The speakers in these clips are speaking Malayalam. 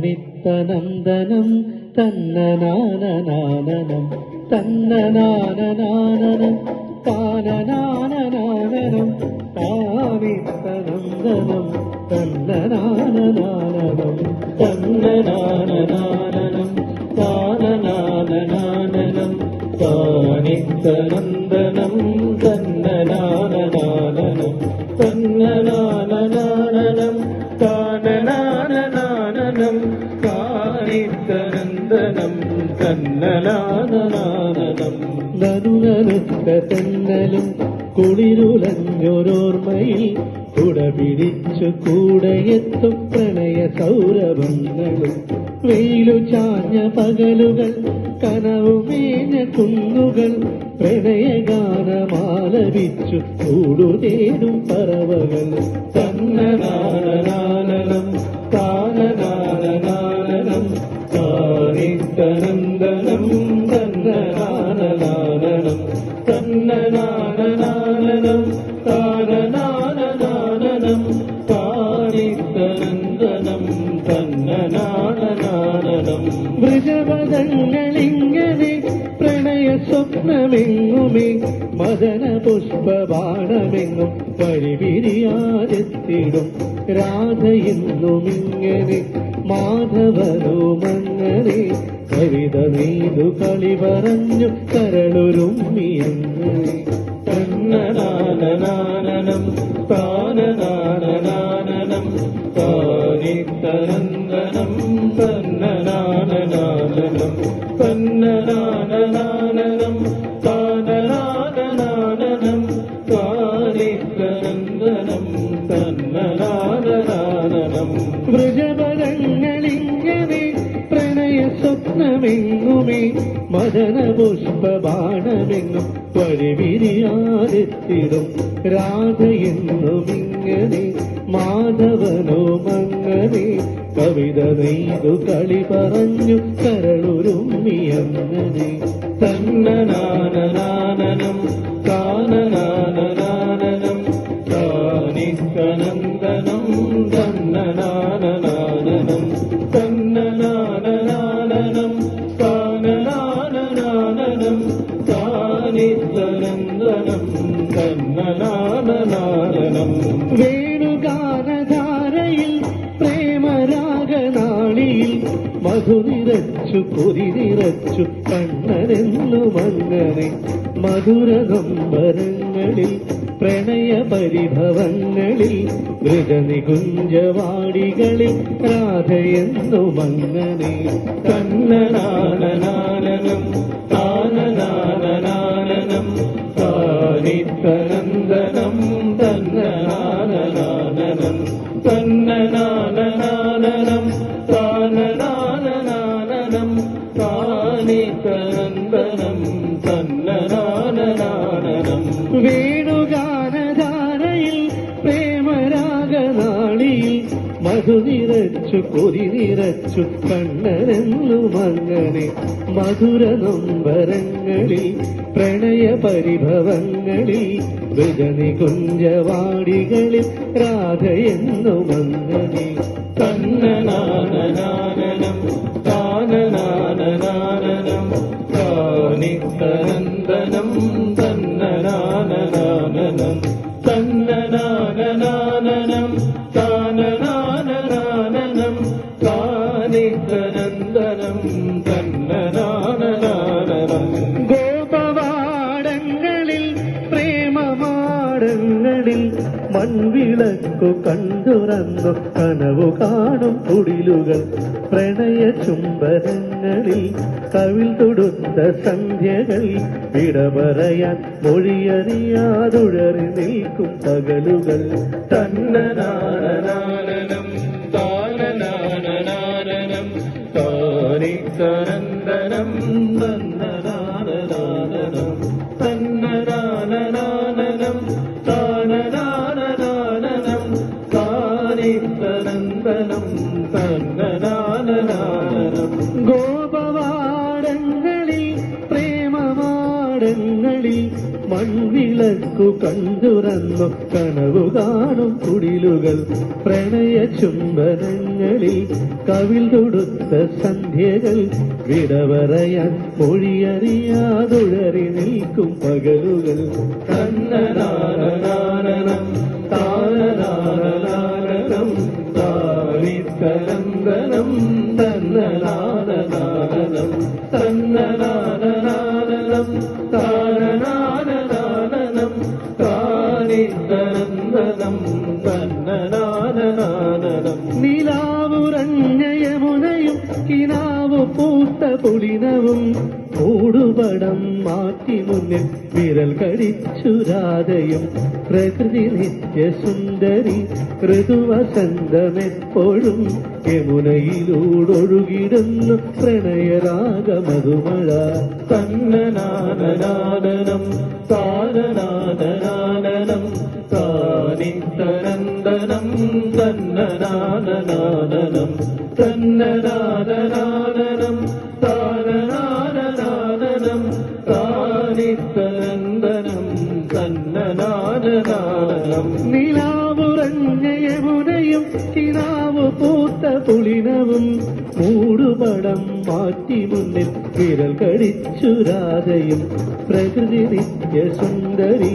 താനിത്തനന്ദനം തന്നനാനനാനനം തന്നനാനനാനനം താനനാനനാനനം താനിത്തനന്ദനം തന്നനാനനാനനം തന്നനാനനാനനം താനനാനനാനനം താനിത്തനന്ദനം തന്നനാനനാനനം തന്നനാനനാനനം താനനാനനാനനം താനിത്തനന്ദനം തന്നനാനനാനനം നനുനനുത്ത തെന്നലും കുളിരുലഞ്ഞൊരോർമ്മയിൽ കുടപിടിച്ചു കൂടെയെത്തും പ്രണയ സൗരഭങ്ങളും വെയിലു ചാഞ്ഞ പകലുകൾ കനവുമേഞ്ഞ കുന്നുകൾ പ്രണയഗാനമാലപിച്ചു കൂടുതേടും പറവകൾ തന്നനാനനാനനം താനനാനനാനനം താനിത്തനന്ദനം തന്നനാനനാനനം തന്നനാനനാനനം താനനാനനാനനം താനിത്തനന്ദനം തന്നനാനനാനനം വൃഷഭദങ്ങളിങ്ങനെ പ്രണയ സ്വപ്നമെങ്ങുമേ മദന പുഷ്പബാണമെങ്ങും വഴിപിരിയാതെത്തിടും രാധയെന്നുമിങ്ങനെ മാധവനുമങ്ങനെ കവിത നെയ്തു കളി പറഞ്ഞു കരളുരുമ്മിയങ്ങനെ തന്നനാനനാനനം താനനാനനാനനം താനിത്തനന്ദനം തന്നനാനനാനനം തന്നനാനനാനനം താനനാനനാനനം താനിത്തനന്ദനം തന്നനാനനാനനം വൃഷഭദങ്ങളിങ്ങനെ പ്രണയ സ്വപ്നമെങ്ങുമേ മദന പുഷ്പബാണമെങ്ങും വഴിവിരിയാതെത്തിടും രാധയെന്നുമിങ്ങനെ മാധവനുമങ്ങനെ കവിത നെയ്തു കളി പറഞ്ഞു കരളുരുമ്മിയങ്ങനെ തന്നനാനനാനനം താനനാനനാനനം താനിത്തനന്ദനം തന്നനാനനാനനം തന്നനാനനാനനം താനനാനനാനനം താനിത്തനന്ദനം തന്നനാനനാനനം വേണുഗാനധാരയിൽ പ്രേമരാഗനാളിയിൽ മധുനിറച്ചു കൊതി നിറച്ചു കണ്ണനെന്നുമങ്ങനെ മധുര നൊമ്പരങ്ങളിൽ പ്രണയ പരിഭവങ്ങളിൽ മൃഗനികുഞ്ചവാടികളിൽ രാധയെന്നുമങ്ങനെ തന്നനാനനാനനം താനനാനനാനനം താനിത്തനന്ദനം തന്നനാനനാനനം തന്നനാനനാനനം താനനാനനാനനം താനിത്തനന്ദനം തന്നനാനനാനനം വേണുഗാനധാരയിൽ പ്രേമരാഗനാളിയിൽ മധുനിറച്ചു കൊതി നിറച്ചു കണ്ണനെന്നുമങ്ങനെ മധുര നൊമ്പരങ്ങളിൽ പ്രണയ പരിഭവങ്ങളിൽ മൃഗനികുഞ്ചവാടികളിൽ രാധയെന്നുമങ്ങനെ തന്നനാനനാനനം താനനാനനാനനം താനിത്തനന്ദനം തന്നനാനനാനനം തന്നനാനനാനനം താനനാനനാനനം താനിത്തനന്ദനം തന്നനാനനാനനം ഗോപവാടങ്ങളിൽ പ്രേമമാടങ്ങളിൽ മൺവിളക്കു കണ്ടുറന്നു കനവു കാണും കുടിലുകൾ പ്രണയ ചുംബനങ്ങളിൽ കവിൾ തൊടുത്ത സന്ധ്യകൾ വിട പറയാൻ മൊഴിയറിയാതുഴറി നിൽക്കും പകലുകൾ തന്നനാനനാനനം താനനാനനാനനം താനിത്തനന്ദനം തന്നനാനനാനനം തന്നനാനനാനനം താനനാനനാനനം താനിത്തനന്ദനം തന്നനാനനാനനം ഗോപവാടങ്ങളിൽ പ്രേമമാടങ്ങളിൽ മൺവിളക്കു കണ്ടുറന്നു കനവു കാണും കുടിലുകൾ പ്രണയ ചുംബനങ്ങളിൽ കവിൾ തൊടുത്ത സന്ധ്യകൾ വിടവറയാൻ മൊഴിയറിയാതുഴറി നിൽക്കും പകലുകൾ തന്നനാനനാനനം താനനാനനാനനം താനിത്തനന്ദനം തന്നനാനനാനനം തന്നനാനനാനനം താനനാനനാനനം താനിത്തനന്ദനം തന്നനാനനാനനം നിലാവുറഞ്ഞ യമുനയും കിനാവു പൂത്ത പുളിനവും മൂടുപടം മാറ്റി മുന്നിൽ വിരൽ കടിച്ചു രാധയും പ്രകൃതി നിത്യസുന്ദരി ഋതുവസന്തമെപ്പോഴും യമുനയിലൂടൊഴുകിടുന്നു പ്രണയരാഗമധുമഴ തന്നനാനനാനനം താനനാനനാനനം താനിത്തനന്ദനം തന്നനാനനാനനം തന്നനാനനാനനം താനനാനനാനനം താനിത്തനന്ദനം തന്നനാനനാനനം നിലാവുറഞ്ഞ യമുനയും കിനാവു പൂത്ത പുളിനവും മൂടുപടം മാറ്റി മുന്നിൽ വിരൽ കടിച്ചു രാധയും പ്രകൃതി നിത്യസുന്ദരി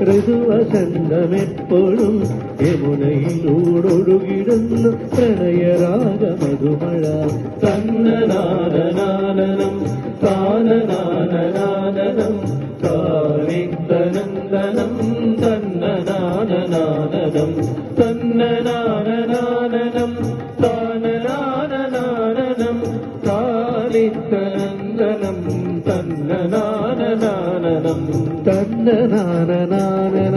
ഋതുവസന്തമെപ്പോഴും യമുനയിലൂടൊഴുകിടുന്നു പ്രണയരാഗമധുമഴ തന്നനാനനാനനം താനനാനനാനനം താനിത്തനന്ദനം തന്നനാനനാനനം തന്നനാനനാനനം താനനാനനാനനം താനിത്തനന്ദനം തന്നനാനനാനനം തന്നനാനനാനനം